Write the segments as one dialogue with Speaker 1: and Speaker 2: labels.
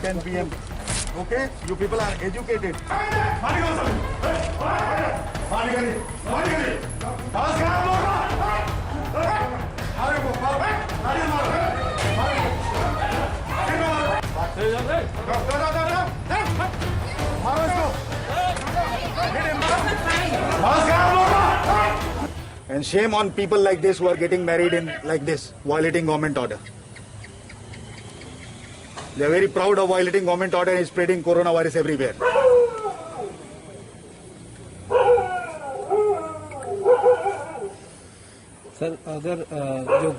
Speaker 1: 10 p.m. Okay? You people are educated. And shame on people like this who are getting married in like this, violating government order. They are very proud of violating government order and spreading coronavirus everywhere.
Speaker 2: Sir अगर जो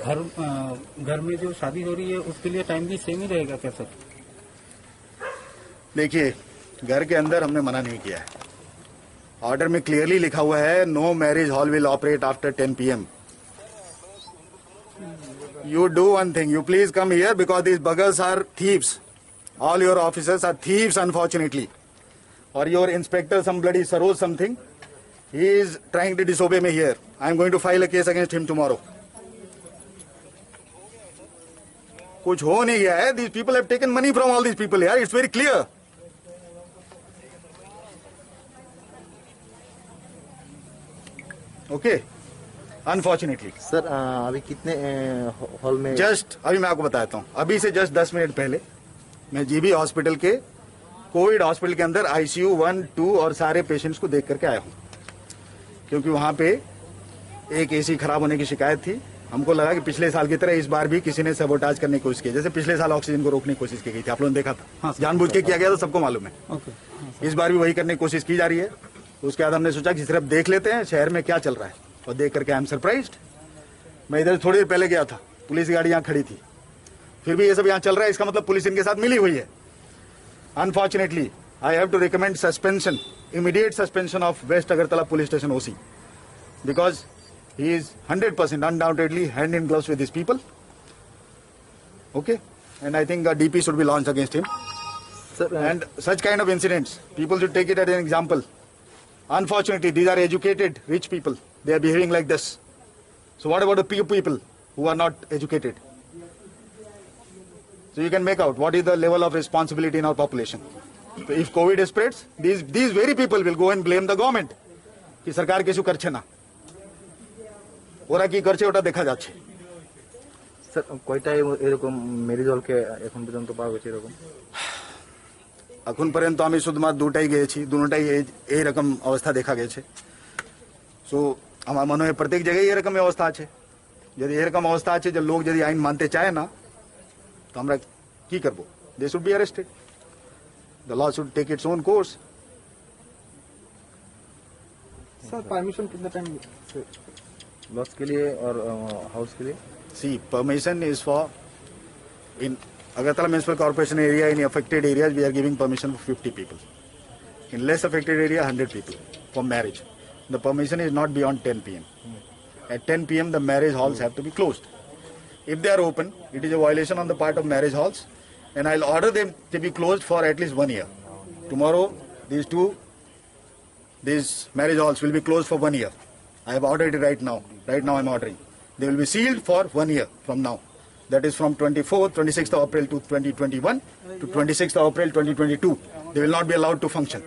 Speaker 2: घर में जो शादी हो रही है उसके लिए टाइम भी सेम ही रहेगा क्या सर?
Speaker 1: देखिए, घर के अंदर हमने मना नहीं किया है. ऑर्डर में क्लियरली लिखा हुआ है no marriage hall will operate after 10 p.m. You do one thing, you please come here because these buggers are thieves. All your officers are thieves, unfortunately. Or your inspector, some bloody Saroj something, he is trying to disobey me here. I am going to file a case against him tomorrow. कुछ हो नहीं गया है. These people have taken money from all these people here. It's very clear. Okay. Unfortunately.
Speaker 3: Sir अभी कितने hall में?
Speaker 1: Just अभी मैं आपको बताता हूँ. अभी से जस्ट 10 मिनट पहले मैं जीबी हॉस्पिटल के कोविड हॉस्पिटल के अंदर ICU 1, 2 और सारे पेशेंट्स को देख करके आया हूँ. क्योंकि वहाँ पे एक AC खराब होने की शिकायत थी. हमको लगा कि पिछले साल की तरह इस बार भी किसी ने सबोटाज करने की कोशिश की. जैसे पिछले साल ऑक्सीजन को रोकने की कोशिश की गई थी, आप लोगों ने देखा था.
Speaker 2: हाँ,
Speaker 1: जानबूझ के किया गया था, सबको मालूम है. इस बार भी वही करने की कोशिश की जा रही है. उसके बाद हमने सोचा कि सिर्फ देख लेते हैं शहर में क्या चल रहा है. और देख करके आई एम सरप्राइज्ड. मैं इधर थोड़ी देर पहले गया था, पुलिस की गाड़ी यहाँ खड़ी थी, फिर भी ये सब यहाँ चल रहा है. इसका मतलब पुलिस इनके साथ मिली हुई है. Unfortunately I have to recommend suspension, immediate suspension of West Agartala police station OC, because he is 100% undoubtedly hand in gloves with these people. Okay, and I think a DP should be launched against him.
Speaker 3: Sir,
Speaker 1: and such kind of incidents, people should take it as an example. Unfortunately, these are educated, rich people. They are behaving like this. So what about the few people who are not educated? So you can make out what is the level of responsibility in our population. So if COVID spreads, these very people will go and blame the government. कि सरकार কিছু করছে না, ওরা কি করছে ওটা দেখা যাচ্ছে.
Speaker 3: স্যার কয়টা এরকম ম্যারেজ হলকে এখন পর্যন্ত পাওয়া গেছে এরকম?
Speaker 1: এখন পর্যন্ত আমি শুধুমাত্র দুটাই গিয়েছি, দুটোটাই এই রকম অবস্থা দেখা গেছে. সো আমার মনে হয় প্রত্যেক জায়গায় এরকম অবস্থা আছে. যদি এরকম অবস্থা আছে যে লোক যদি আইন মানতে চায় না, তো আমরা কি করব? They should be arrested. The law should take its own course.
Speaker 2: Sir permission कितना टाइम
Speaker 3: लॉस के लिए और हाउस के लिए?
Speaker 1: See, permission is for in Agartala Municipal Corporation area, in affected areas, we are giving permission for 50 people. In less affected area, 100 people for marriage. The permission is not beyond 10 p.m. At 10 p.m., the marriage halls have to be closed. If they are open, it is a violation on the part of marriage halls, and I'll order them to be closed for at least 1 year. Tomorrow, these marriage halls will be closed for 1 year. I have ordered it right now. Right now, I'm ordering. They will be sealed for 1 year from now. That is from 26th of April to 2021 to 26th of April 2022. They will not be allowed to function.